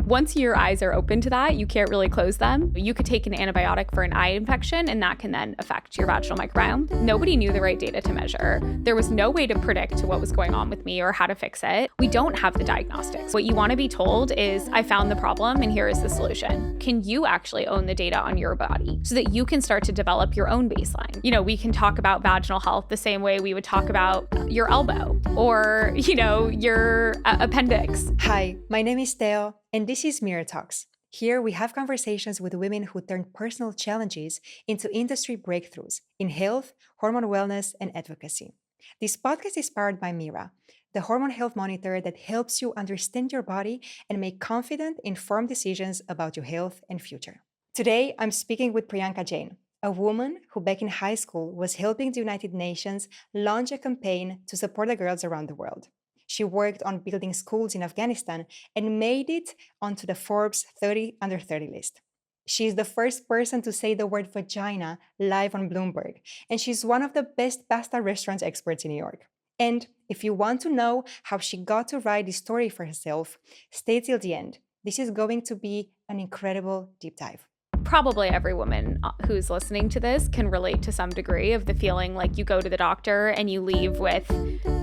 Once your eyes are open to that, you can't really close them. You could take an antibiotic for an eye infection, and that can then affect your vaginal microbiome. Nobody knew the right data to measure. There was no way to predict what was going on with me or how to fix it. We don't have the diagnostics. What you want to be told is, I found the problem and here is the solution. Can you actually own the data on your body so that you can start to develop your own baseline? We can talk about vaginal health the same way we would talk about your elbow or, your appendix. Hi, my name is Theo, and this is Mirror Talks. Here we have conversations with women who turn personal challenges into industry breakthroughs in health, hormone wellness, and advocacy. This podcast is powered by Mira, the hormone health monitor that helps you understand your body and make confident, informed decisions about your health and future. Today, I'm speaking with Priyanka Jain, a woman who back in high school was helping the United Nations launch a campaign to support the girls around the world. She worked on building schools in Afghanistan and made it onto the Forbes 30 Under 30 list. She is the first person to say the word vagina live on Bloomberg, and she's one of the best pasta restaurant experts in New York. And if you want to know how she got to write this story for herself, stay till the end. This is going to be an incredible deep dive. Probably every woman who's listening to this can relate to some degree of the feeling like you go to the doctor and you leave with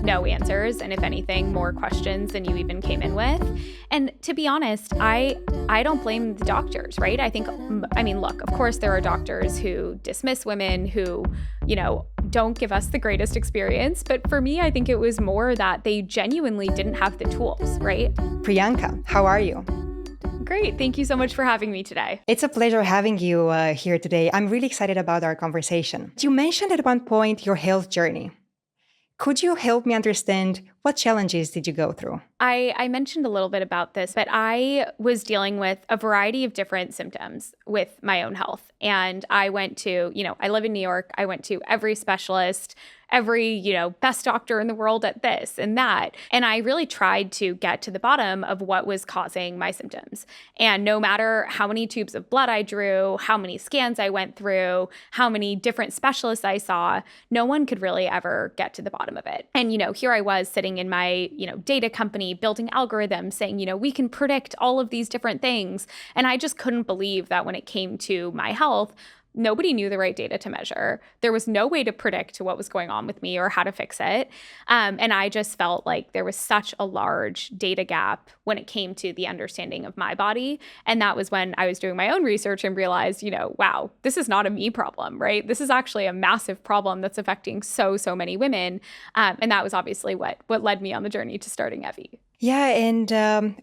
no answers, and if anything, more questions than you even came in with. And to be honest, I don't blame the doctors, right? Look, of course there are doctors who dismiss women who, don't give us the greatest experience. But for me, I think it was more that they genuinely didn't have the tools, right? Priyanka, how are you? Great. Thank you so much for having me today. It's a pleasure having you here today. I'm really excited about our conversation. You mentioned at one point your health journey. Could you help me understand what challenges did you go through? I mentioned a little bit about this, but I was dealing with a variety of different symptoms with my own health. And I went to, I live in New York. I went to every specialist, every, best doctor in the world at this and that. And I really tried to get to the bottom of what was causing my symptoms. And no matter how many tubes of blood I drew, how many scans I went through, how many different specialists I saw, no one could really ever get to the bottom of it. And, here I was sitting in my, data company building algorithms saying, we can predict all of these different things. And I just couldn't believe that when it came to my health, nobody knew the right data to measure. There was no way to predict what was going on with me or how to fix it. And I just felt like there was such a large data gap when it came to the understanding of my body. And that was when I was doing my own research and realized, wow, this is not a me problem, right? This is actually a massive problem that's affecting so many women. And that was obviously what led me on the journey to starting Evvy. Yeah, and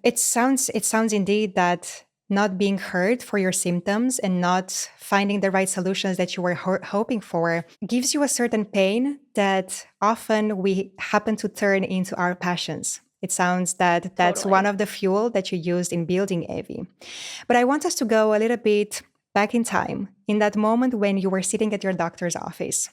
it sounds indeed that not being heard for your symptoms and not finding the right solutions that you were hoping for gives you a certain pain that often we happen to turn into our passions. It sounds that that's Totally. one of the fuel that you used in building Evvy. But I want us to go a little bit back in time, in that moment when you were sitting at your doctor's office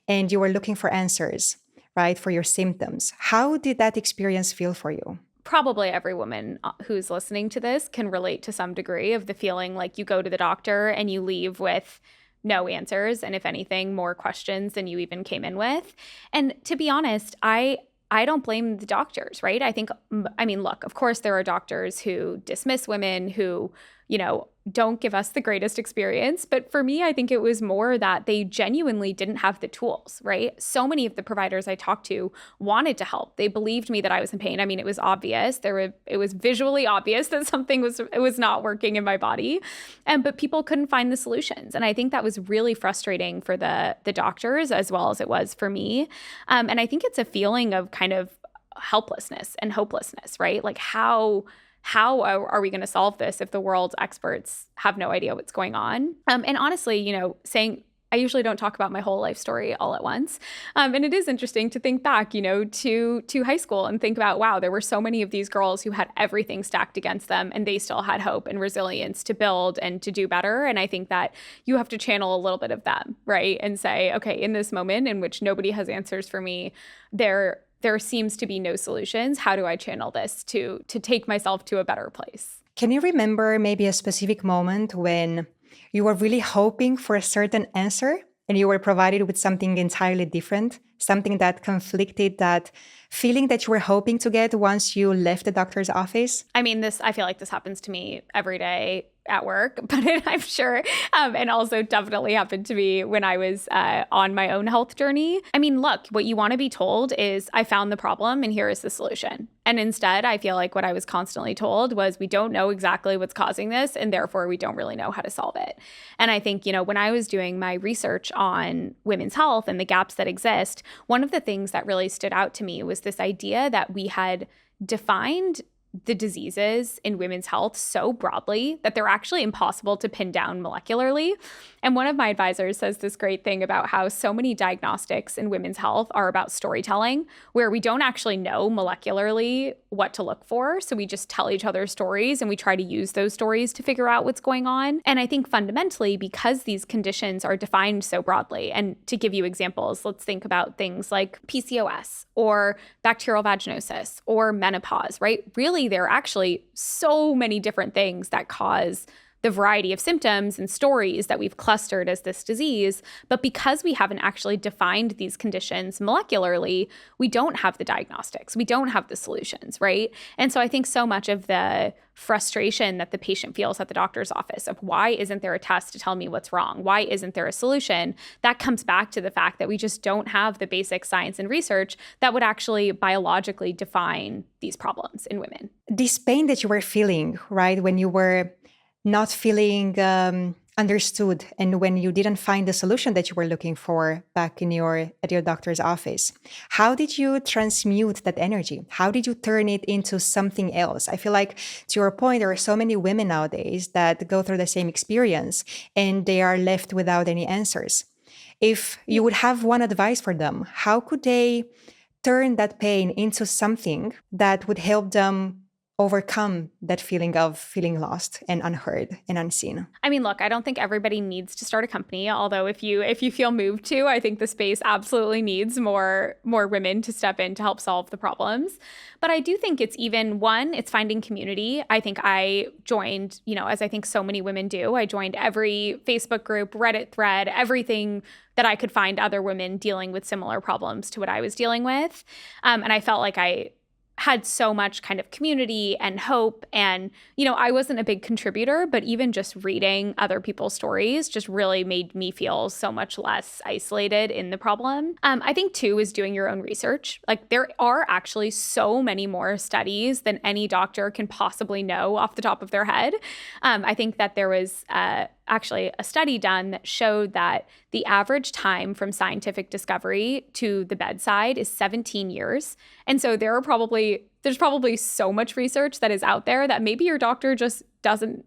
and you were looking for answers, right, for your symptoms. How did that experience feel for you? Probably every woman who's listening to this can relate to some degree of the feeling like you go to the doctor and you leave with no answers, and if anything, more questions than you even came in with. And to be honest, I don't blame the doctors, right? Look, of course there are doctors who dismiss women who, don't give us the greatest experience. But for me, I think it was more that they genuinely didn't have the tools, right? So many of the providers I talked to wanted to help. They believed me that I was in pain. It was obvious. It was visually obvious that something was not working in my body. But people couldn't find the solutions. And I think that was really frustrating for the doctors as well as it was for me. And I think it's a feeling of kind of helplessness and hopelessness, right? Like how are we going to solve this if the world's experts have no idea what's going on? And honestly, I usually don't talk about my whole life story all at once. And it is interesting to think back, to high school and think about, wow, there were so many of these girls who had everything stacked against them and they still had hope and resilience to build and to do better. And I think that you have to channel a little bit of them, right? And say, okay, in this moment in which nobody has answers for me, there seems to be no solutions. How do I channel this to take myself to a better place? Can you remember maybe a specific moment when you were really hoping for a certain answer and you were provided with something entirely different? something that conflicted, that feeling that you were hoping to get once you left the doctor's office? I mean, I feel like this happens to me every day at work, but I'm sure, and also definitely happened to me when I was on my own health journey. I mean, look, what you want to be told is I found the problem and here is the solution. And instead, I feel like what I was constantly told was we don't know exactly what's causing this, and therefore we don't really know how to solve it. And I think, when I was doing my research on women's health and the gaps that exist, one of the things that really stood out to me was this idea that we had defined the diseases in women's health so broadly that they're actually impossible to pin down molecularly. And one of my advisors says this great thing about how so many diagnostics in women's health are about storytelling, where we don't actually know molecularly what to look for. So we just tell each other stories and we try to use those stories to figure out what's going on. And I think fundamentally, because these conditions are defined so broadly, and to give you examples, let's think about things like PCOS or bacterial vaginosis or menopause, right? Really, there are actually so many different things that cause the variety of symptoms and stories that we've clustered as this disease. But because we haven't actually defined these conditions molecularly, we don't have the diagnostics. We don't have the solutions, right? And so I think so much of the frustration that the patient feels at the doctor's office of why isn't there a test to tell me what's wrong? Why isn't there a solution? That comes back to the fact that we just don't have the basic science and research that would actually biologically define these problems in women. This pain that you were feeling, right, when you were not feeling understood and when you didn't find the solution that you were looking for back at your doctor's office, how did you transmute that energy? How did you turn it into something else? I feel like, to your point, there are so many women nowadays that go through the same experience and they are left without any answers. If you would have one advice for them, how could they turn that pain into something that would help them overcome that feeling of feeling lost and unheard and unseen? I mean, look, I don't think everybody needs to start a company, although if you feel moved to, I think the space absolutely needs more women to step in to help solve the problems. But I do think it's it's finding community. I think I joined, as I think so many women do, I joined every Facebook group, Reddit thread, everything that I could find other women dealing with similar problems to what I was dealing with. And I felt like I had so much kind of community and hope. And, I wasn't a big contributor, but even just reading other people's stories just really made me feel so much less isolated in the problem. I think, too, is doing your own research. Like, there are actually so many more studies than any doctor can possibly know off the top of their head. I think that there was actually a study done that showed that the average time from scientific discovery to the bedside is 17 years. And so there's probably so much research that is out there that maybe your doctor just doesn't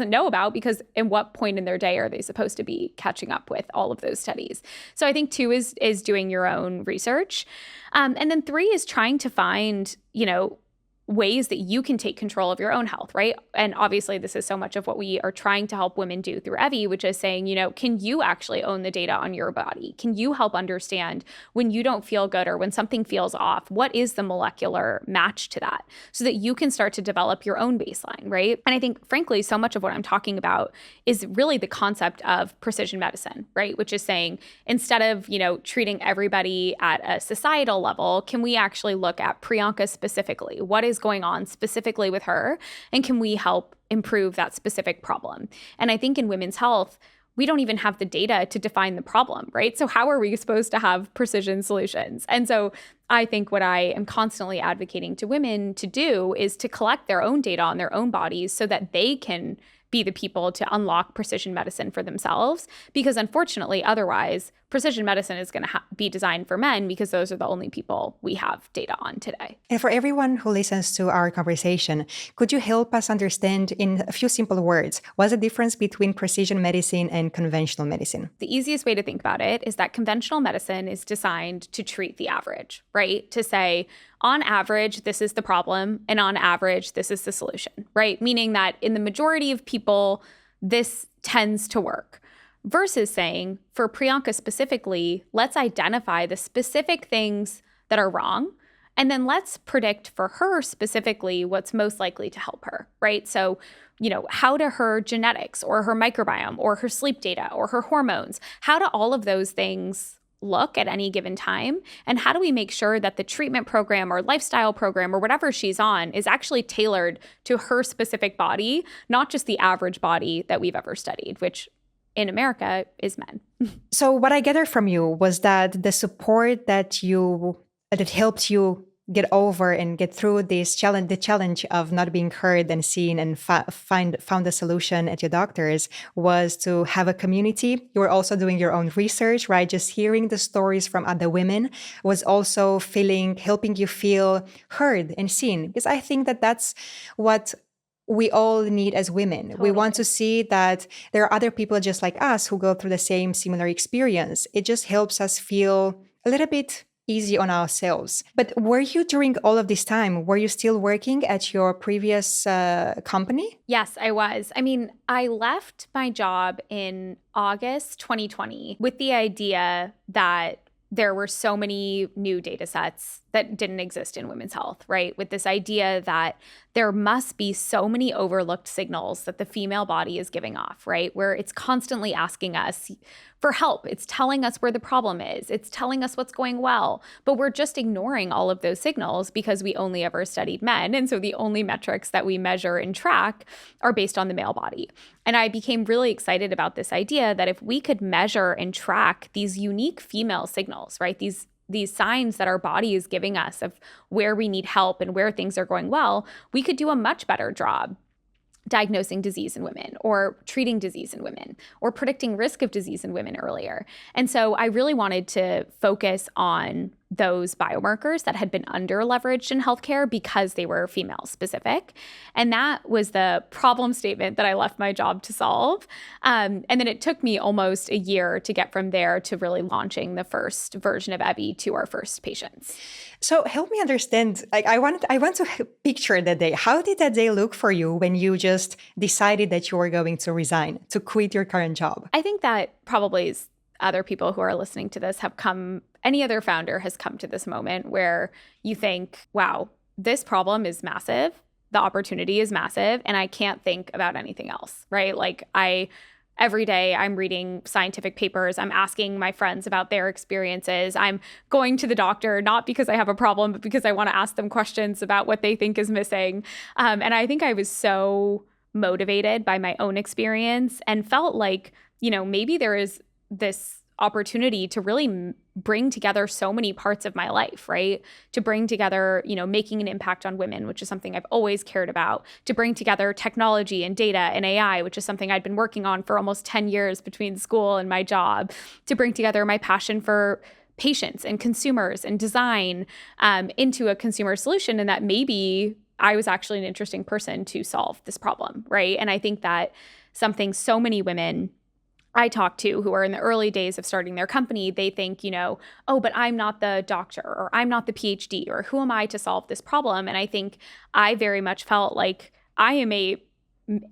know about, because in what point in their day are they supposed to be catching up with all of those studies? So I think 2 is doing your own research. And then 3 is trying to find, ways that you can take control of your own health, right? And obviously, this is so much of what we are trying to help women do through Evvy, which is saying, can you actually own the data on your body? Can you help understand when you don't feel good or when something feels off? What is the molecular match to that? So that you can start to develop your own baseline, right? And I think, frankly, so much of what I'm talking about is really the concept of precision medicine, right? Which is saying, instead of, treating everybody at a societal level, can we actually look at Priyanka specifically? What is going on specifically with her, and can we help improve that specific problem? And I think in women's health, we don't even have the data to define the problem, right? So how are we supposed to have precision solutions? And so I think what I am constantly advocating to women to do is to collect their own data on their own bodies so that they can be the people to unlock precision medicine for themselves. Because unfortunately, otherwise, precision medicine is going to be designed for men, because those are the only people we have data on today. And for everyone who listens to our conversation, could you help us understand in a few simple words, what's the difference between precision medicine and conventional medicine? The easiest way to think about it is that conventional medicine is designed to treat the average, right? To say, on average, this is the problem, and on average, this is the solution, right? Meaning that in the majority of people, this tends to work. Versus saying, for Priyanka specifically, let's identify the specific things that are wrong, and then let's predict for her specifically what's most likely to help her, right? So, how do her genetics or her microbiome or her sleep data or her hormones, how do all of those things look at any given time? And how do we make sure that the treatment program or lifestyle program or whatever she's on is actually tailored to her specific body, not just the average body that we've ever studied, which in America is men. So what I gathered from you was that the support that helped you get over and get through this challenge, the challenge of not being heard and seen and found a solution at your doctor's, was to have a community. You were also doing your own research, right? Just hearing the stories from other women was also helping you feel heard and seen. Because I think that that's what we all need as women. Totally. We want to see that there are other people just like us who go through the same similar experience. It just helps us feel a little bit easy on ourselves. But were you, during all of this time, were you still working at your previous company? Yes, I was. I mean, I left my job in August 2020 with the idea that there were so many new data sets that didn't exist in women's health, right? With this idea that there must be so many overlooked signals that the female body is giving off, right? Where it's constantly asking us for help. It's telling us where the problem is. It's telling us what's going well. But we're just ignoring all of those signals because we only ever studied men. And so the only metrics that we measure and track are based on the male body. And I became really excited about this idea that if we could measure and track these unique female signals, right? These signs that our body is giving us of where we need help and where things are going well, we could do a much better job diagnosing disease in women or treating disease in women or predicting risk of disease in women earlier. And so I really wanted to focus on those biomarkers that had been under leveraged in healthcare because they were female specific. And that was the problem statement that I left my job to solve. And then it took me almost a year to get from there to really launching the first version of Evvy to our first patients. So help me understand, like I want to picture that day. How did that day look for you when you just decided that you were going to resign, to quit your current job? I think that probably is other people who are listening to this any other founder has come to this moment where you think, wow, this problem is massive. The opportunity is massive. And I can't think about anything else, right? Like every day I'm reading scientific papers. I'm asking my friends about their experiences. I'm going to the doctor, not because I have a problem, but because I want to ask them questions about what they think is missing. And I think I was so motivated by my own experience and felt like, maybe there is this opportunity to really bring together so many parts of my life, right? To bring together, making an impact on women, which is something I've always cared about, to bring together technology and data and AI, which is something I'd been working on for almost 10 years between school and my job, to bring together my passion for patients and consumers and design into a consumer solution, and that maybe I was actually an interesting person to solve this problem, right? And I think that something so many women I talk to who are in the early days of starting their company, they think, oh, but I'm not the doctor or I'm not the PhD or who am I to solve this problem? And I think I very much felt like I am a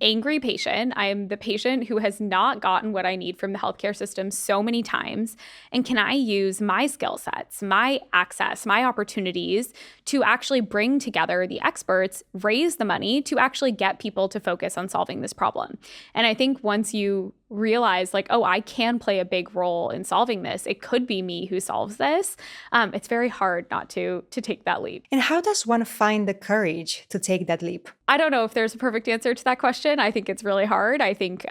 angry patient. I am the patient who has not gotten what I need from the healthcare system so many times. And can I use my skill sets, my access, my opportunities to actually bring together the experts, raise the money to actually get people to focus on solving this problem? And I think once you realize like, oh, I can play a big role in solving this, it could be me who solves this, it's very hard not to take that leap. And how does one find the courage to take that leap? I don't know if there's a perfect answer to that question. I think it's really hard. I think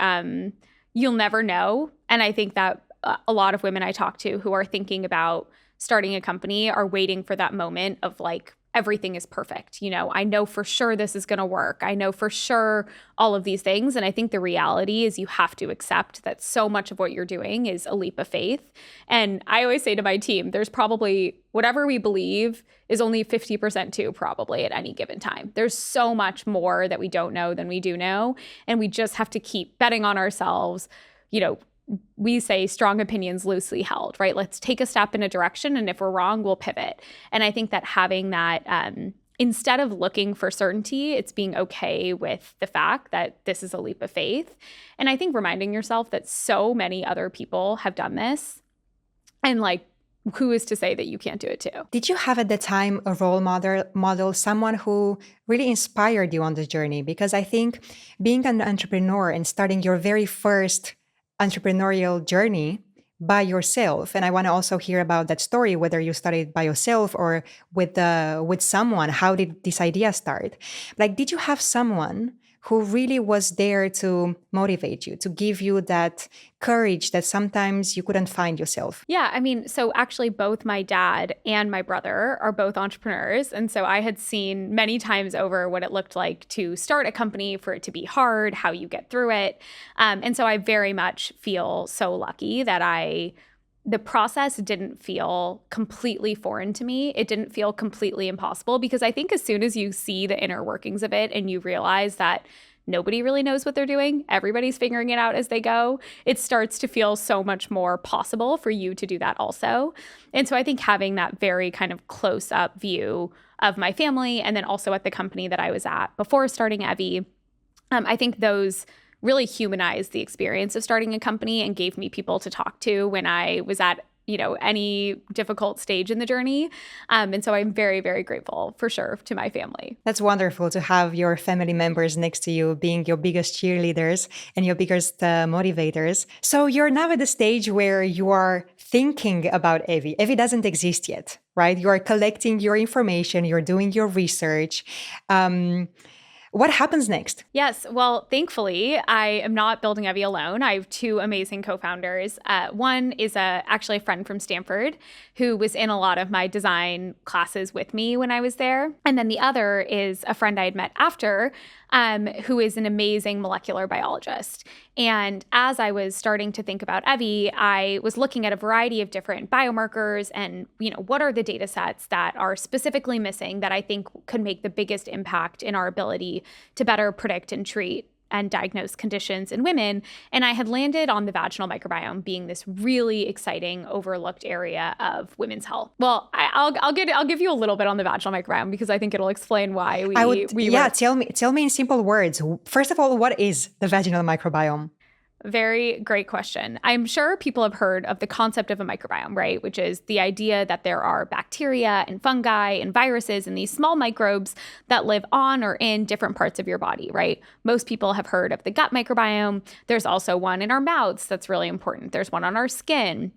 you'll never know. And I think that a lot of women I talk to who are thinking about starting a company are waiting for that moment of like, everything is perfect. I know for sure this is going to work. I know for sure all of these things. And I think the reality is you have to accept that so much of what you're doing is a leap of faith. And I always say to my team, there's probably whatever we believe is only 50% true probably at any given time. There's so much more that we don't know than we do know. And we just have to keep betting on ourselves. We say strong opinions loosely held, right? Let's take a step in a direction, and if we're wrong, we'll pivot. And I think that having that, instead of looking for certainty, it's being okay with the fact that this is a leap of faith. And I think reminding yourself that so many other people have done this, and like, who is to say that you can't do it too? Did you have at the time a role model, someone who really inspired you on the journey? Because I think being an entrepreneur and starting your very first entrepreneurial journey by yourself. And I want to also hear about that story, whether you studied by yourself or with someone. How did this idea start? Like, did you have someone who really was there to motivate you, to give you that courage that sometimes you couldn't find yourself? Yeah, I mean, so actually both my dad and my brother are both entrepreneurs. And so I had seen many times over what it looked like to start a company, for it to be hard, how you get through it. And so I very much feel so lucky that the process didn't feel completely foreign to me. It didn't feel completely impossible, because I think as soon as you see the inner workings of it and you realize that nobody really knows what they're doing, everybody's figuring it out as they go, it starts to feel so much more possible for you to do that also. And so I think having that very kind of close up view of my family, and then also at the company that I was at before starting Evvy, I think those really humanized the experience of starting a company and gave me people to talk to when I was at, any difficult stage in the journey. And so I'm very, very grateful for sure to my family. That's wonderful to have your family members next to you being your biggest cheerleaders and your biggest motivators. So you're now at the stage where you are thinking about Evvy. Evvy doesn't exist yet, right? You are collecting your information, you're doing your research. What happens next? Yes. Well, thankfully, I am not building Evvy alone. I have two amazing co-founders. One is actually a friend from Stanford who was in a lot of my design classes with me when I was there. And then the other is a friend I had met after, who is an amazing molecular biologist. And as I was starting to think about Evvy, I was looking at a variety of different biomarkers and, what are the data sets that are specifically missing that I think could make the biggest impact in our ability to better predict and treat and diagnose conditions in women. And I had landed on the vaginal microbiome being this really exciting, overlooked area of women's health. Well, I'll give you a little bit on the vaginal microbiome, because I think it'll explain why tell me in simple words. First of all, what is the vaginal microbiome? Very great question. I'm sure people have heard of the concept of a microbiome, right? Which is the idea that there are bacteria and fungi and viruses and these small microbes that live on or in different parts of your body, right? Most people have heard of the gut microbiome. There's also one in our mouths that's really important. There's one on our skin.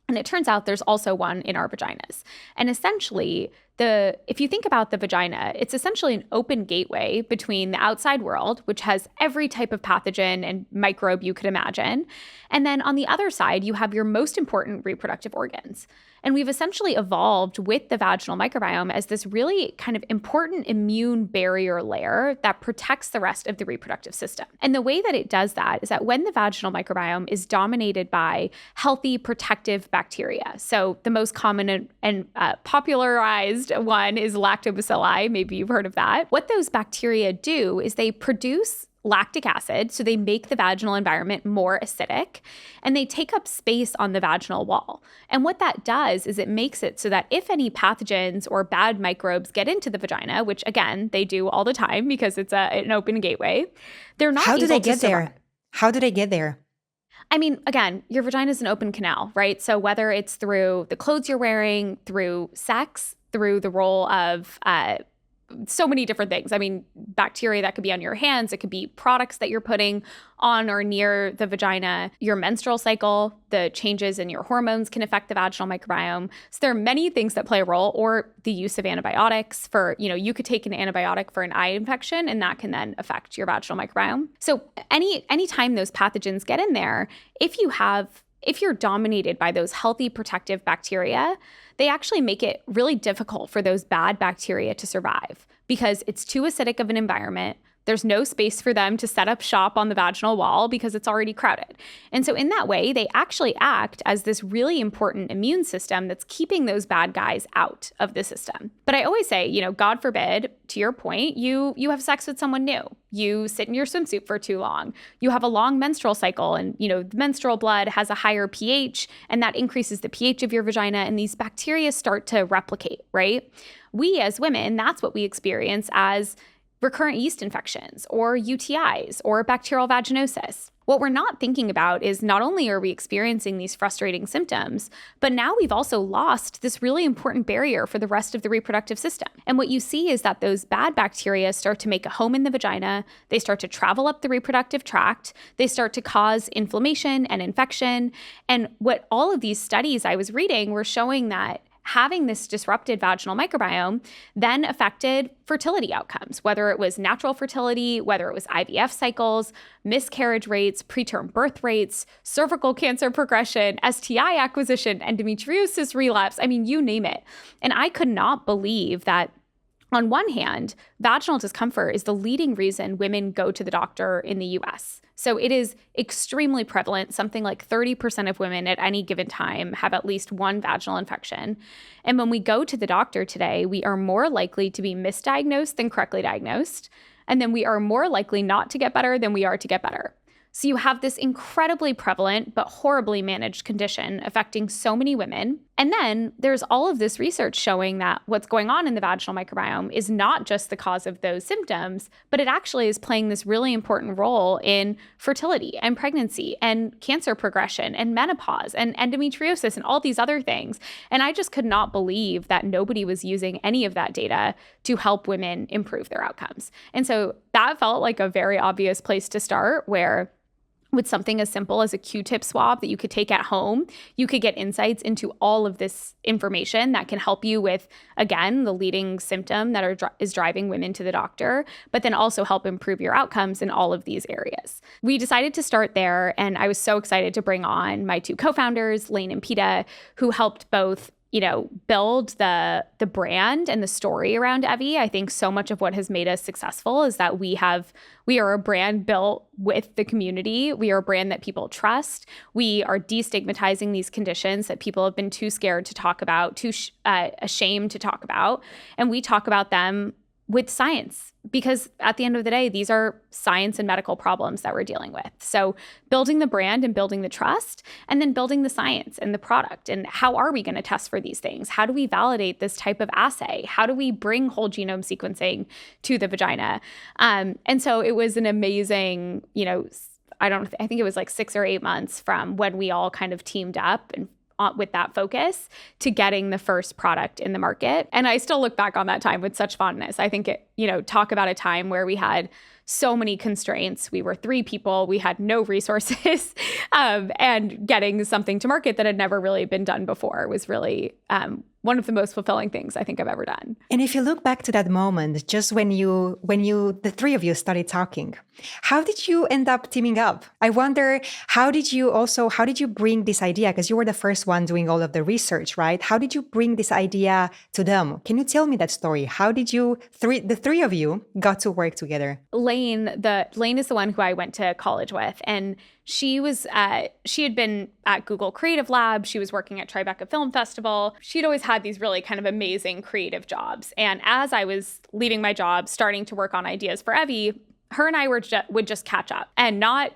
And it turns out there's also one in our vaginas. And essentially, if you think about the vagina, it's essentially an open gateway between the outside world, which has every type of pathogen and microbe you could imagine. And then on the other side, you have your most important reproductive organs. And we've essentially evolved with the vaginal microbiome as this really kind of important immune barrier layer that protects the rest of the reproductive system. And the way that it does that is that when the vaginal microbiome is dominated by healthy protective bacteria, so the most common and popularized one is lactobacilli. Maybe you've heard of that. What those bacteria do is they produce lactic acid, so they make the vaginal environment more acidic, and they take up space on the vaginal wall. And what that does is it makes it so that if any pathogens or bad microbes get into the vagina, which again, they do all the time because it's an open gateway, they're not able to survive. How do they get there? How do they get there? I mean, again, your vagina is an open canal, right? So whether it's through the clothes you're wearing, through sex, through the role of so many different things. I mean, bacteria that could be on your hands. It could be products that you're putting on or near the vagina. Your menstrual cycle, the changes in your hormones can affect the vaginal microbiome. So there are many things that play a role, or the use of antibiotics for, you could take an antibiotic for an eye infection and that can then affect your vaginal microbiome. So anytime those pathogens get in there, if you're dominated by those healthy protective bacteria, they actually make it really difficult for those bad bacteria to survive because it's too acidic of an environment. There's no space for them to set up shop on the vaginal wall because it's already crowded. And so in that way, they actually act as this really important immune system that's keeping those bad guys out of the system. But I always say, God forbid, to your point, you have sex with someone new. You sit in your swimsuit for too long. You have a long menstrual cycle and, the menstrual blood has a higher pH and that increases the pH of your vagina and these bacteria start to replicate, right? We as women, that's what we experience as recurrent yeast infections or UTIs or bacterial vaginosis. What we're not thinking about is not only are we experiencing these frustrating symptoms, but now we've also lost this really important barrier for the rest of the reproductive system. And what you see is that those bad bacteria start to make a home in the vagina, they start to travel up the reproductive tract, they start to cause inflammation and infection. And what all of these studies I was reading were showing that having this disrupted vaginal microbiome then affected fertility outcomes, whether it was natural fertility, whether it was IVF cycles, miscarriage rates, preterm birth rates, cervical cancer progression, STI acquisition, endometriosis relapse. I mean, you name it. And I could not believe that on one hand, vaginal discomfort is the leading reason women go to the doctor in the US. So it is extremely prevalent. Something like 30% of women at any given time have at least one vaginal infection. And when we go to the doctor today, we are more likely to be misdiagnosed than correctly diagnosed. And then we are more likely not to get better than we are to get better. So you have this incredibly prevalent but horribly managed condition affecting so many women. And then there's all of this research showing that what's going on in the vaginal microbiome is not just the cause of those symptoms, but it actually is playing this really important role in fertility and pregnancy and cancer progression and menopause and endometriosis and all these other things. And I just could not believe that nobody was using any of that data to help women improve their outcomes. And so that felt like a very obvious place to start, where with something as simple as a Q-tip swab that you could take at home, you could get insights into all of this information that can help you with, again, the leading symptom that is driving women to the doctor, but then also help improve your outcomes in all of these areas. We decided to start there, and I was so excited to bring on my two co-founders, Lane and Peta, who helped both build the brand and the story around Evvy. I think so much of what has made us successful is that we are a brand built with the community. We are a brand that people trust. We are destigmatizing these conditions that people have been too scared to talk about, too ashamed to talk about. And we talk about them with science, because at the end of the day, these are science and medical problems that we're dealing with. So building the brand and building the trust, and then building the science and the product. And how are we going to test for these things? How do we validate this type of assay? How do we bring whole genome sequencing to the vagina? And so it was an amazing, I think it was like 6 or 8 months from when we all kind of teamed up and with that focus to getting the first product in the market. And I still look back on that time with such fondness. I think talk about a time where we had so many constraints. We were 3 people. We had no resources. And getting something to market that had never really been done before was really one of the most fulfilling things I think I've ever done. And if you look back to that moment, just when the 3 of you started talking, how did you end up teaming up? I wonder, how did you bring this idea? Because you were the first one doing all of the research, right? How did you bring this idea to them? Can you tell me that story? How did the 3 of you got to work together? Lane is the one who I went to college with, and she had been at Google Creative Lab. She was working at Tribeca Film Festival. She'd always had these really kind of amazing creative jobs. And as I was leaving my job, starting to work on ideas for Evvy, her and I would just catch up, and not,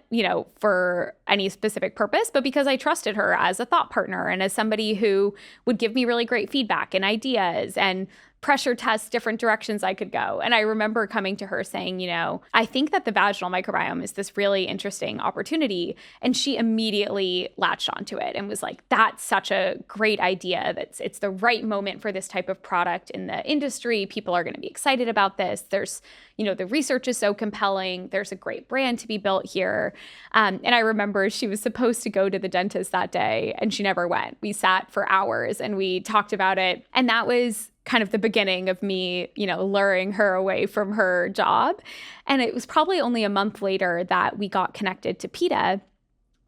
for any specific purpose, but because I trusted her as a thought partner and as somebody who would give me really great feedback and ideas and pressure test different directions I could go. And I remember coming to her saying, I think that the vaginal microbiome is this really interesting opportunity. And she immediately latched onto it and was like, that's such a great idea. It's the right moment for this type of product in the industry. People are going to be excited about this. There's, the research is so compelling. There's a great brand to be built here. And I remember she was supposed to go to the dentist that day, and she never went. We sat for hours and we talked about it. And that was kind of the beginning of me, luring her away from her job. And it was probably only a month later that we got connected to Peta,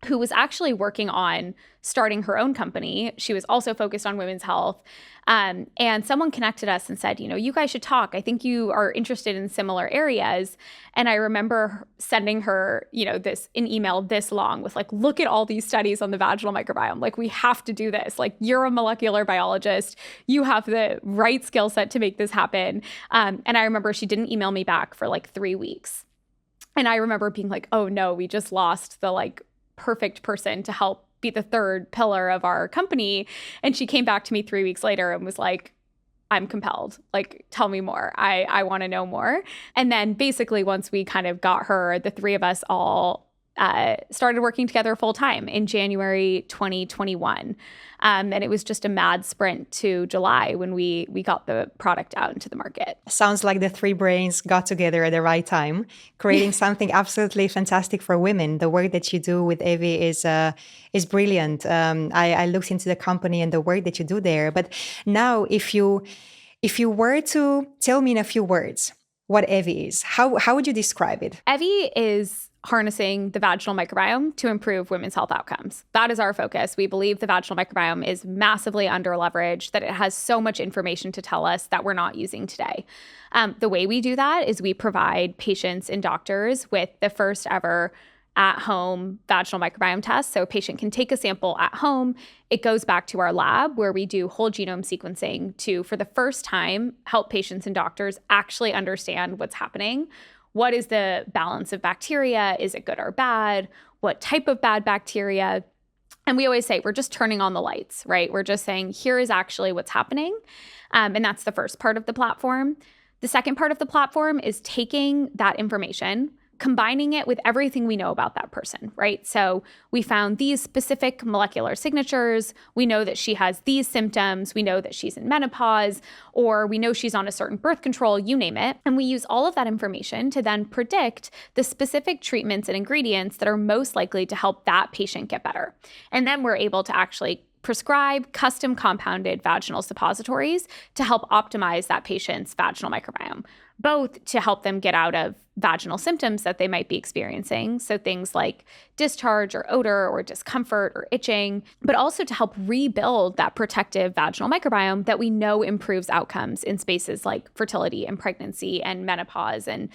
who was actually working on starting her own company. She was also focused on women's health. And someone connected us and said, you guys should talk. I think you are interested in similar areas. And I remember sending her, an email this long with like, look at all these studies on the vaginal microbiome. Like, we have to do this. Like, you're a molecular biologist. You have the right skill set to make this happen. And I remember she didn't email me back for like 3 weeks. And I remember being like, oh no, we just lost the perfect person to help be the third pillar of our company. And she came back to me 3 weeks later and was like, I'm compelled. Like, tell me more. I want to know more. And then basically once we kind of got her, the three of us all started working together full time in January 2021. And it was just a mad sprint to July when we got the product out into the market. Sounds like the three brains got together at the right time, creating something absolutely fantastic for women. The work that you do with Evvy is brilliant. I looked into the company and the work that you do there. But now, if you were to tell me in a few words what Evvy is, how would you describe it? Evvy is harnessing the vaginal microbiome to improve women's health outcomes. That is our focus. We believe the vaginal microbiome is massively under-leveraged, that it has so much information to tell us that we're not using today. The way we do that is we provide patients and doctors with the first ever at-home vaginal microbiome test. So a patient can take a sample at home. It goes back to our lab where we do whole genome sequencing to, for the first time, help patients and doctors actually understand what's happening. What is the balance of bacteria? Is it good or bad? What type of bad bacteria? And we always say, we're just turning on the lights, right? We're just saying, here is actually what's happening. And that's the first part of the platform. The second part of the platform is taking that information, combining it with everything we know about that person, right? So we found these specific molecular signatures. We know that she has these symptoms. We know that she's in menopause, or we know she's on a certain birth control, you name it. And we use all of that information to then predict the specific treatments and ingredients that are most likely to help that patient get better. And then we're able to actually prescribe custom compounded vaginal suppositories to help optimize that patient's vaginal microbiome, both to help them get out of vaginal symptoms that they might be experiencing, so things like discharge or odor or discomfort or itching, but also to help rebuild that protective vaginal microbiome that we know improves outcomes in spaces like fertility and pregnancy and menopause and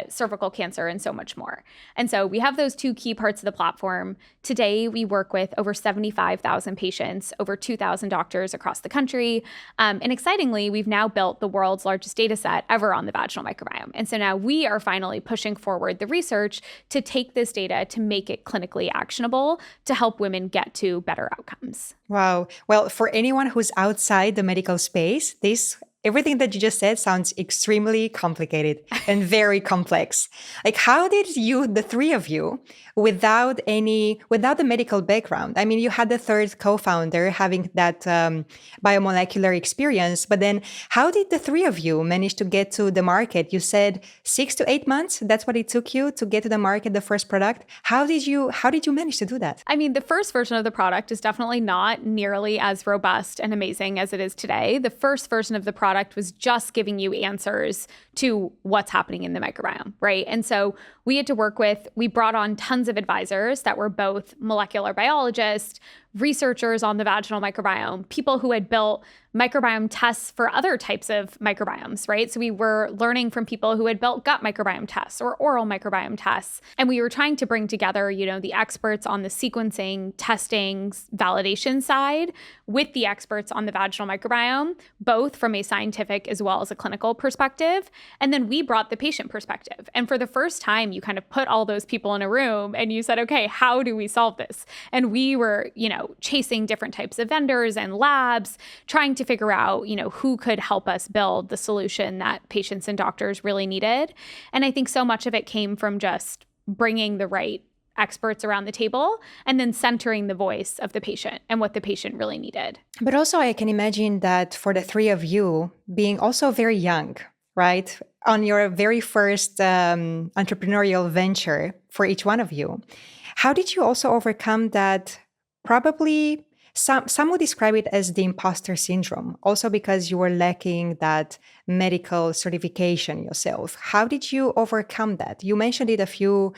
cervical cancer and so much more. And so we have those two key parts of the platform. Today, we work with over 75,000 patients, over 2,000 doctors across the country. And excitingly, we've now built the world's largest data set ever on the vaginal microbiome. And so now we are finally pushing forward the research to take this data to make it clinically actionable to help women get to better outcomes. Wow. Well, for anyone who's outside the medical space, everything that you just said sounds extremely complicated and very complex. Like, how did you, the three of you, without the medical background? I mean, you had the third co-founder having that biomolecular experience, but then how did the three of you manage to get to the market? You said 6 to 8 months. That's what it took you to get to the market, the first product. How did you manage to do that? I mean, the first version of the product is definitely not nearly as robust and amazing as it is today. The first version of the product was just giving you answers to what's happening in the microbiome, right? And so we brought on tons of advisors that were both molecular biologists, researchers on the vaginal microbiome, people who had built microbiome tests for other types of microbiomes, right? So we were learning from people who had built gut microbiome tests or oral microbiome tests. And we were trying to bring together, the experts on the sequencing, testing, validation side with the experts on the vaginal microbiome, both from a scientific as well as a clinical perspective. And then we brought the patient perspective. And for the first time, you kind of put all those people in a room and you said, okay, how do we solve this? And we were, chasing different types of vendors and labs, trying to figure out, who could help us build the solution that patients and doctors really needed. And I think so much of it came from just bringing the right experts around the table and then centering the voice of the patient and what the patient really needed. But also I can imagine that for the three of you being also very young, right? On your very first entrepreneurial venture for each one of you, how did you also overcome that? Probably some would describe it as the imposter syndrome, also because you were lacking that medical certification yourself. How did you overcome that? You mentioned it a few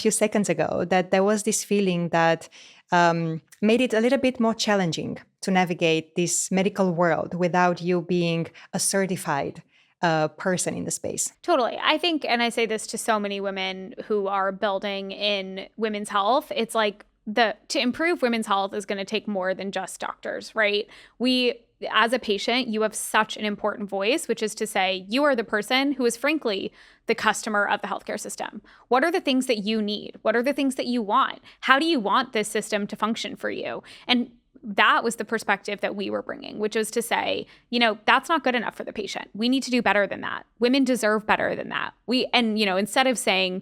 seconds ago, that there was this feeling that made it a little bit more challenging to navigate this medical world without you being a certified person in the space. Totally. I think, and I say this to so many women who are building in women's health, it's like to improve women's health is going to take more than just doctors, right? As a patient, you have such an important voice, which is to say you are the person who is frankly the customer of the healthcare system. What are the things that you need? What are the things that you want? How do you want this system to function for you? And that was the perspective that we were bringing, which was to say, that's not good enough for the patient. We need to do better than that. Women deserve better than that. Instead of saying,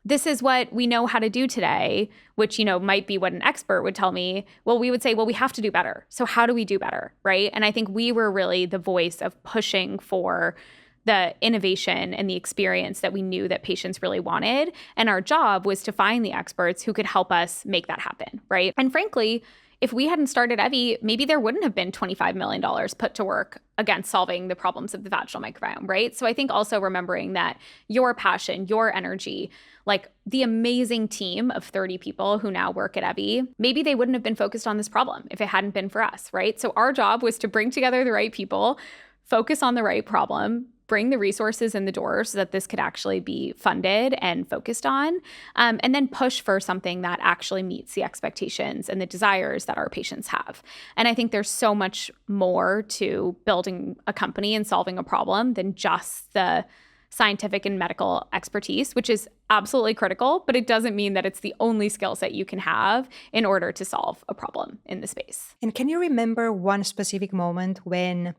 this is what we know how to do today, which, might be what an expert would tell me. Well, we would say, well, we have to do better. So how do we do better, right? And I think we were really the voice of pushing for the innovation and the experience that we knew that patients really wanted. And our job was to find the experts who could help us make that happen, right? And frankly, if we hadn't started Evvy, maybe there wouldn't have been $25 million put to work against solving the problems of the vaginal microbiome, right? So I think also remembering that your passion, your energy, like the amazing team of 30 people who now work at Evvy, maybe they wouldn't have been focused on this problem if it hadn't been for us, right? So our job was to bring together the right people, focus on the right problem, bring the resources in the door so that this could actually be funded and focused on, and then push for something that actually meets the expectations and the desires that our patients have. And I think there's so much more to building a company and solving a problem than just the scientific and medical expertise, which is absolutely critical, but it doesn't mean that it's the only skill set you can have in order to solve a problem in the space. And can you remember one specific moment when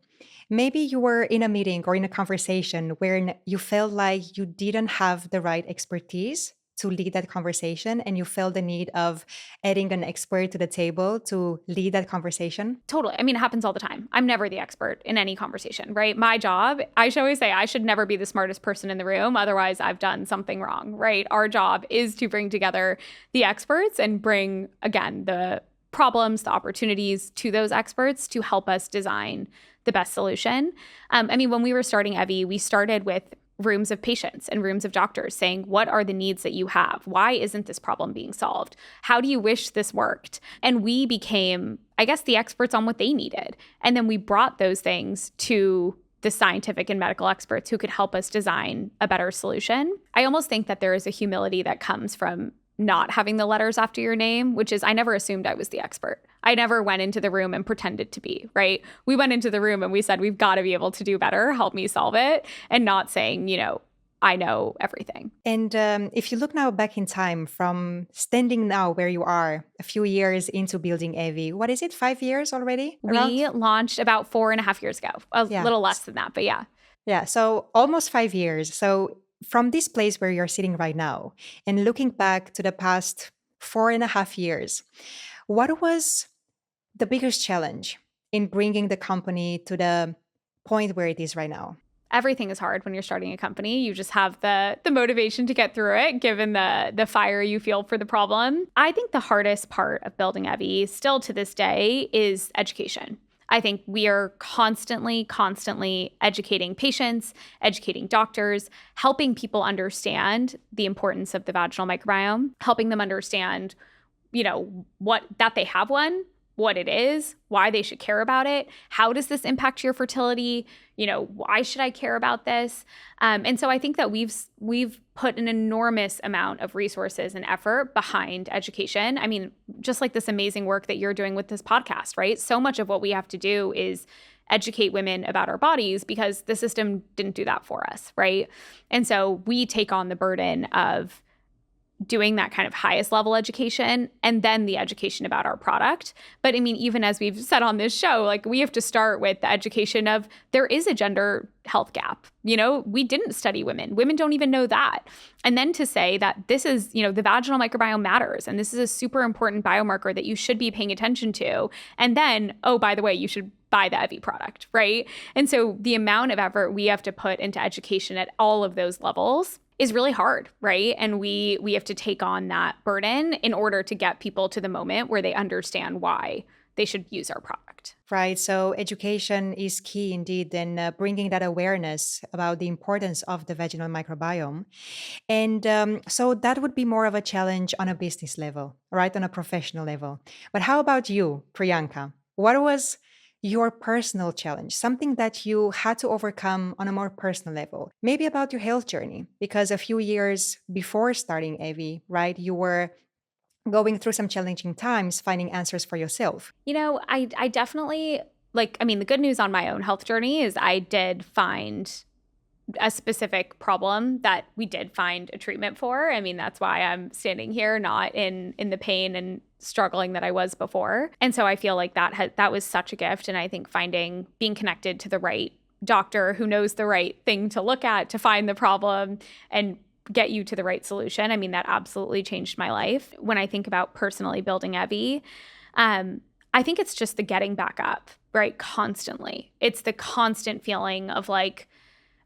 maybe you were in a meeting or in a conversation where you felt like you didn't have the right expertise to lead that conversation and you felt the need of adding an expert to the table to lead that conversation? Totally. I mean, it happens all the time. I'm never the expert in any conversation, right? My job, I should always say, I should never be the smartest person in the room. Otherwise, I've done something wrong, right? Our job is to bring together the experts and bring, again, the problems, the opportunities to those experts to help us design the best solution. When we were starting Evvy, we started with rooms of patients and rooms of doctors saying, what are the needs that you have? Why isn't this problem being solved? How do you wish this worked? And we became, I guess, the experts on what they needed. And then we brought those things to the scientific and medical experts who could help us design a better solution. I almost think that there is a humility that comes from not having the letters after your name, which is I never assumed I was the expert. I never went into the room and pretended to be, right? We went into the room and we said, we've got to be able to do better. Help me solve it. And not saying, I know everything. And if you look now back in time from standing now where you are, a few years into building Evvy, what is it, 5 years already? We launched about 4.5 years ago, a little less than that, but yeah. Yeah, so almost 5 years. So from this place where you're sitting right now and looking back to the past 4.5 years, what was the biggest challenge in bringing the company to the point where it is right now? Everything is hard when you're starting a company. You just have the motivation to get through it, given the fire you feel for the problem. I think the hardest part of building Evvy, still to this day, is education. I think we are constantly educating patients, educating doctors, helping people understand the importance of the vaginal microbiome, helping them understand, that they have one, what it is, why they should care about it, how does this impact your fertility, why should I care about this? And so I think that we've put an enormous amount of resources and effort behind education. I mean, just like this amazing work that you're doing with this podcast, right? So much of what we have to do is educate women about our bodies because the system didn't do that for us, right? And so we take on the burden of doing that kind of highest level education and then the education about our product. But I mean, even as we've said on this show, like we have to start with the education of there is a gender health gap. We didn't study women. Women don't even know that. And then to say that this is, the vaginal microbiome matters and this is a super important biomarker that you should be paying attention to. And then, oh, by the way, you should buy the Evvy product, right? And so the amount of effort we have to put into education at all of those levels is really hard, right? And we have to take on that burden in order to get people to the moment where they understand why they should use our product. Right. So education is key indeed in bringing that awareness about the importance of the vaginal microbiome. And so that would be more of a challenge on a business level, right? On a professional level. But how about you, Priyanka? What was your personal challenge, something that you had to overcome on a more personal level, maybe about your health journey, because a few years before starting Evvy, right, you were going through some challenging times, finding answers for yourself. I definitely, the good news on my own health journey is I did find a specific problem that we did find a treatment for. I mean, that's why I'm standing here, not in the pain and struggling that I was before. And so I feel like that was such a gift. And I think being connected to the right doctor who knows the right thing to look at to find the problem and get you to the right solution. I mean, that absolutely changed my life. When I think about personally building Evvy, I think it's just the getting back up, right? Constantly. It's the constant feeling of like,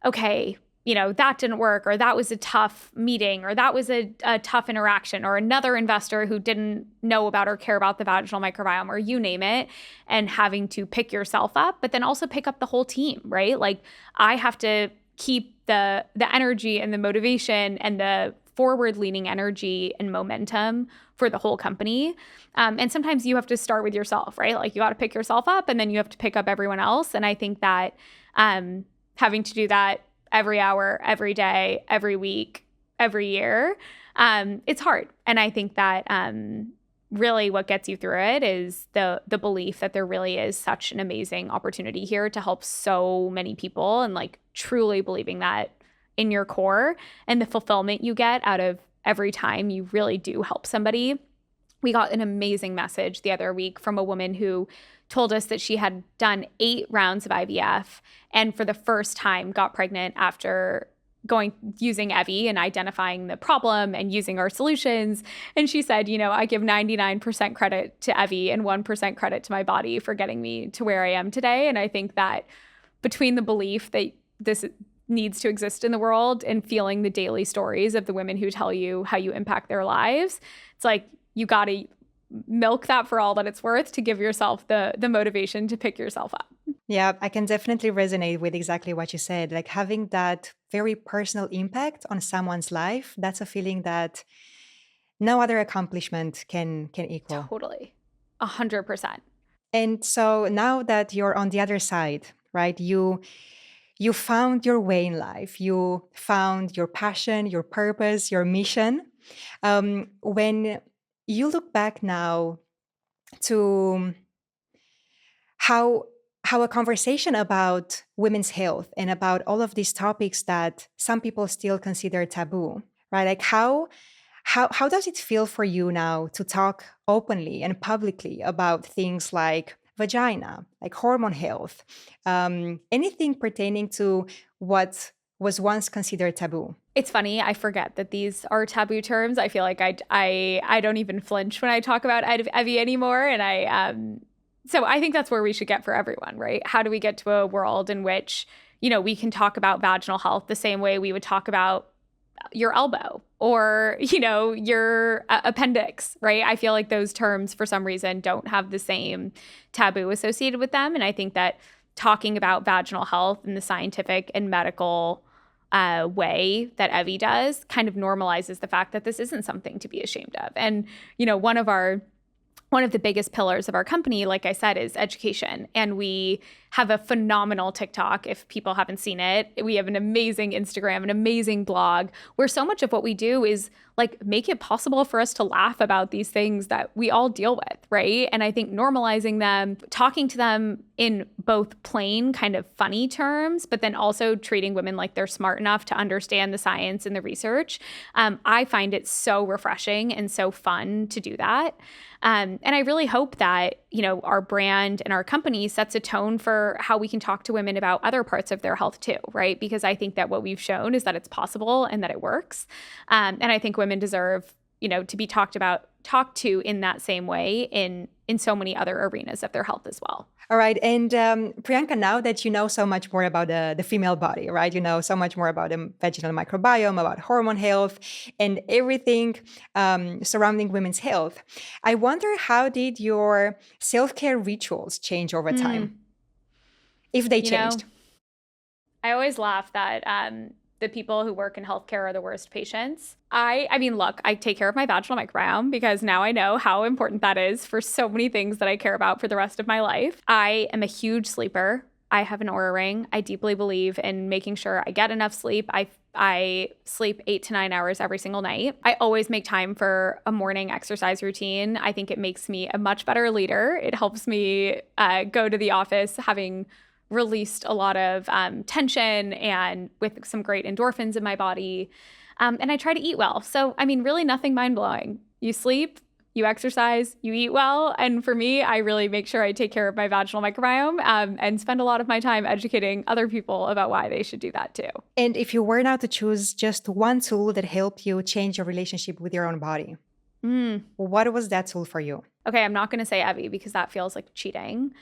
okay, that didn't work, or that was a tough meeting, or that was a tough interaction, or another investor who didn't know about or care about the vaginal microbiome, or you name it, and having to pick yourself up, but then also pick up the whole team, right? Like I have to keep the energy and the motivation and the forward-leaning energy and momentum for the whole company. And sometimes you have to start with yourself, right? Like you got to pick yourself up and then you have to pick up everyone else. And I think that having to do that every hour, every day, every week, every year, it's hard. And I think that really what gets you through it is the belief that there really is such an amazing opportunity here to help so many people, and like truly believing that in your core, and the fulfillment you get out of every time you really do help somebody. We got an amazing message the other week from a woman who told us that she had done 8 rounds of IVF and for the first time got pregnant after using Evvy and identifying the problem and using our solutions. And she said, I give 99% credit to Evvy and 1% credit to my body for getting me to where I am today. And I think that between the belief that this needs to exist in the world and feeling the daily stories of the women who tell you how you impact their lives, it's like you got to milk that for all that it's worth to give yourself the motivation to pick yourself up. Yeah, I can definitely resonate with exactly what you said. Like having that very personal impact on someone's life, that's a feeling that no other accomplishment can equal. Totally. 100%. And so now that you're on the other side, right? You found your way in life. You found your passion, your purpose, your mission. When you look back now to how a conversation about women's health and about all of these topics that some people still consider taboo, right? Like how does it feel for you now to talk openly and publicly about things like vagina, like hormone health, anything pertaining to what was once considered taboo? It's funny, I forget that these are taboo terms. I feel like I don't even flinch when I talk about Evvy anymore. And so I think that's where we should get for everyone, right? How do we get to a world in which, we can talk about vaginal health the same way we would talk about your elbow or, your appendix, right? I feel like those terms for some reason don't have the same taboo associated with them. And I think that talking about vaginal health in the scientific and medical way that Evvy does kind of normalizes the fact that this isn't something to be ashamed of. And, one of the biggest pillars of our company, like I said, is education. And we have a phenomenal TikTok. If people haven't seen it, we have an amazing Instagram, an amazing blog, where so much of what we do is like make it possible for us to laugh about these things that we all deal with, right? And I think normalizing them, talking to them in both plain kind of funny terms, but then also treating women like they're smart enough to understand the science and the research. I find it so refreshing and so fun to do that. And I really hope that, our brand and our company sets a tone for how we can talk to women about other parts of their health too, right? Because I think that what we've shown is that it's possible and that it works. And I think women deserve, to be talked to in that same way in so many other arenas of their health as well. All right. And Priyanka, now that you know so much more about the female body, right? You know so much more about the vaginal microbiome, about hormone health, and everything surrounding women's health. I wonder, how did your self-care rituals change over time? If they changed. I always laugh that the people who work in healthcare are the worst patients. I mean, look, I take care of my vaginal microbiome because now I know how important that is for so many things that I care about for the rest of my life. I am a huge sleeper. I have an Oura ring. I deeply believe in making sure I get enough sleep. I sleep 8 to 9 hours every single night. I always make time for a morning exercise routine. I think it makes me a much better leader. It helps me go to the office having released a lot of tension and with some great endorphins in my body. And I try to eat well. So, I mean, really nothing mind-blowing. You sleep, you exercise, you eat well. And for me, I really make sure I take care of my vaginal microbiome and spend a lot of my time educating other people about why they should do that too. And if you were now to choose just one tool that helped you change your relationship with your own body, what was that tool for you? Okay, I'm not going to say Evvy because that feels like cheating.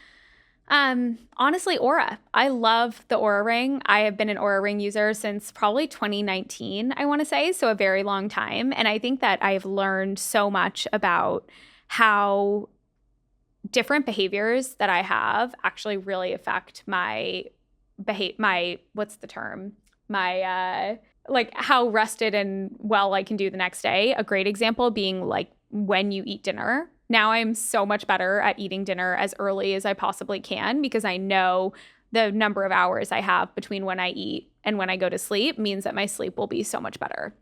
Honestly, Aura. I love the Aura ring. I have been an Aura ring user since probably 2019, I want to say, so a very long time. And I think that I've learned so much about how different behaviors that I have actually really affect my what's the term? My like how rested and well I can do the next day. A great example being like when you eat dinner. Now I'm so much better at eating dinner as early as I possibly can because I know the number of hours I have between when I eat and when I go to sleep means that my sleep will be so much better.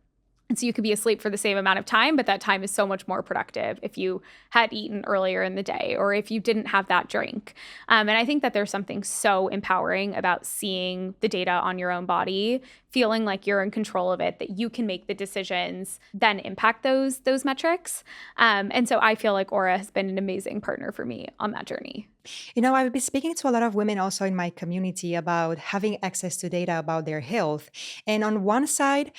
And so you could be asleep for the same amount of time, but that time is so much more productive if you had eaten earlier in the day or if you didn't have that drink. And I think that there's something so empowering about seeing the data on your own body, feeling like you're in control of it, that you can make the decisions, then impact those metrics. And so I feel like Aura has been an amazing partner for me on that journey. You know, I've been speaking to a lot of women also in my community about having access to data about their health. And on one side,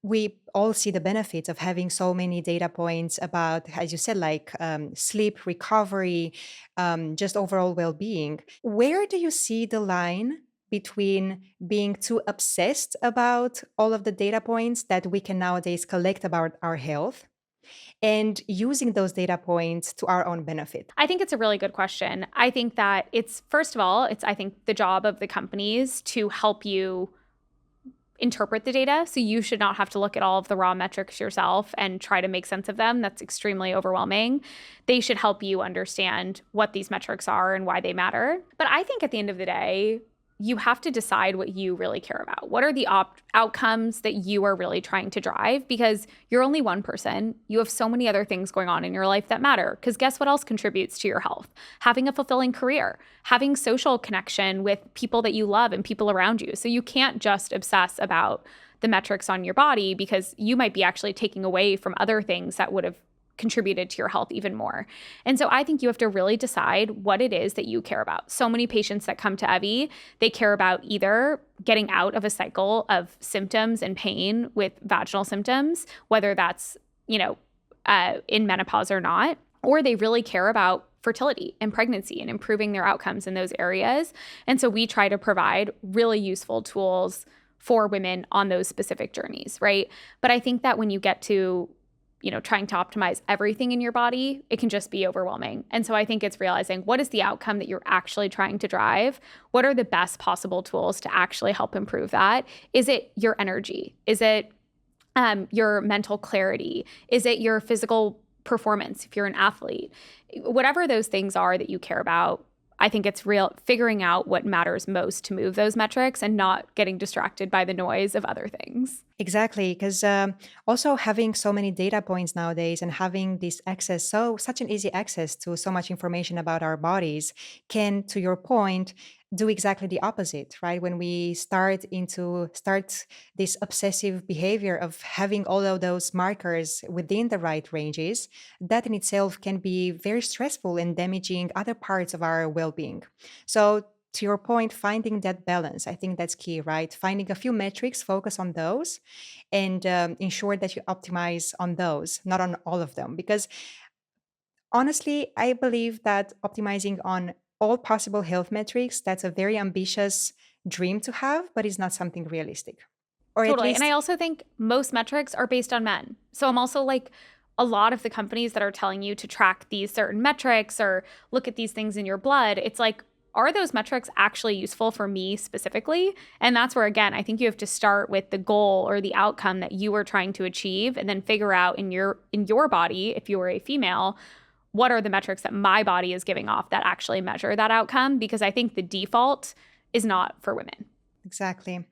we all see the benefits of having so many data points about, as you said, like sleep, recovery, just overall well being. Where do you see the line between being too obsessed about all of the data points that we can nowadays collect about our health and using those data points to our own benefit? I think it's a really good question. I think that it's, first of all, it's, I think, the job of the companies to help you interpret the data. So you should not have to look at all of the raw metrics yourself and try to make sense of them. That's extremely overwhelming. They should help you understand what these metrics are and why they matter. But I think at the end of the day, you have to decide what you really care about. What are the outcomes that you are really trying to drive? Because you're only one person. You have so many other things going on in your life that matter. Because guess what else contributes to your health? Having a fulfilling career, having social connection with people that you love and people around you. So you can't just obsess about the metrics on your body because you might be actually taking away from other things that would have contributed to your health even more. And so I think you have to really decide what it is that you care about. So many patients that come to Evvy, they care about either getting out of a cycle of symptoms and pain with vaginal symptoms, whether that's, in menopause or not, or they really care about fertility and pregnancy and improving their outcomes in those areas. And so we try to provide really useful tools for women on those specific journeys, right? But I think that when you get to trying to optimize everything in your body, it can just be overwhelming. And so I think it's realizing what is the outcome that you're actually trying to drive? What are the best possible tools to actually help improve that? Is it your energy? Is it your mental clarity? Is it your physical performance if you're an athlete? Whatever those things are that you care about, I think it's figuring out what matters most to move those metrics and not getting distracted by the noise of other things. Exactly, because also having so many data points nowadays and having this access, such an easy access to so much information about our bodies can, to your point, do exactly the opposite, right? When we start this obsessive behavior of having all of those markers within the right ranges, that in itself can be very stressful and damaging other parts of our well-being. So to your point, finding that balance, I think that's key, right? Finding a few metrics, focus on those, and ensure that you optimize on those, not on all of them. Because honestly, I believe that optimizing on all possible health metrics, that's a very ambitious dream to have, but it's not something realistic. Or at Totally. And I least, also think most metrics are based on men. So I'm also like, a lot of the companies that are telling you to track these certain metrics or look at these things in your blood, it's like, are those metrics actually useful for me specifically? And that's where, again, I think you have to start with the goal or the outcome that you are trying to achieve and then figure out in your body, if you were a female, what are the metrics that my body is giving off that actually measure that outcome? Because I think the default is not for women. exactly.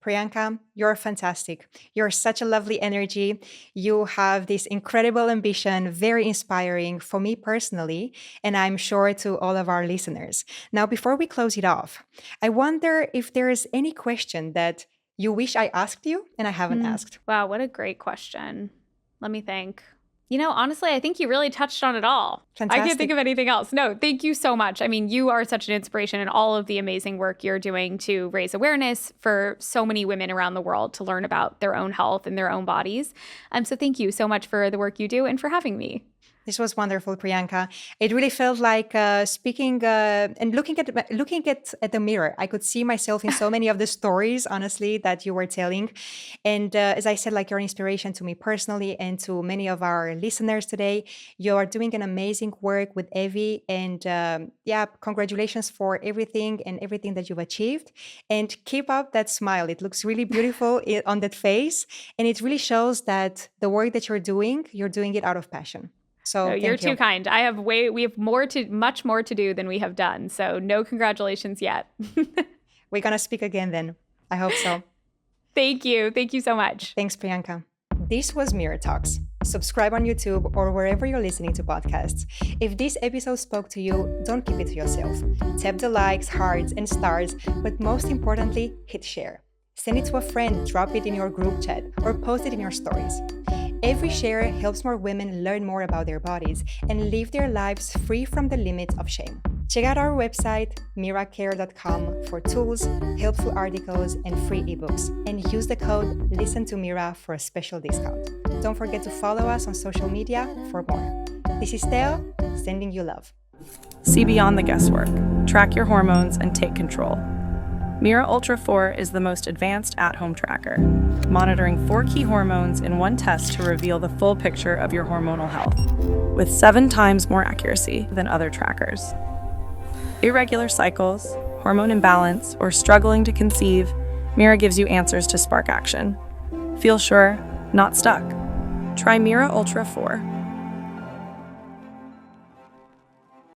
Priyanka, you're fantastic. You're such a lovely energy. You have this incredible ambition, very inspiring for me personally, and I'm sure to all of our listeners. Now, before we close it off, I wonder if there is any question that you wish I asked you and I haven't asked. Wow, what a great question. Let me think. Honestly, I think you really touched on it all. Fantastic. I can't think of anything else. No, thank you so much. I mean, you are such an inspiration in all of the amazing work you're doing to raise awareness for so many women around the world to learn about their own health and their own bodies. So thank you so much for the work you do and for having me. This was wonderful, Priyanka. It really felt like speaking and looking at the mirror. I could see myself in so many of the stories, honestly, that you were telling. And as I said, like you're an inspiration to me personally and to many of our listeners today. You are doing an amazing work with Evvy. And congratulations for everything and everything that you've achieved. And keep up that smile. It looks really beautiful on that face. And it really shows that the work that you're doing it out of passion. So no, you're too kind. We have much more to do than we have done. So no congratulations yet. We're going to speak again then. I hope so. Thank you. Thank you so much. Thanks, Priyanka. This was Mirror Talks. Subscribe on YouTube or wherever you're listening to podcasts. If this episode spoke to you, don't keep it to yourself. Tap the likes, hearts, and stars, but most importantly, hit share. Send it to a friend, drop it in your group chat, or post it in your stories. Every share helps more women learn more about their bodies and live their lives free from the limits of shame. Check out our website, miracare.com, for tools, helpful articles, and free ebooks. And use the code ListenToMira for a special discount. Don't forget to follow us on social media for more. This is Theo, sending you love. See beyond the guesswork. Track your hormones and take control. Mira Ultra 4 is the most advanced at-home tracker, monitoring 4 key hormones in one test to reveal the full picture of your hormonal health, with 7 times more accuracy than other trackers. Irregular cycles, hormone imbalance, or struggling to conceive, Mira gives you answers to spark action. Feel sure, not stuck. Try Mira Ultra 4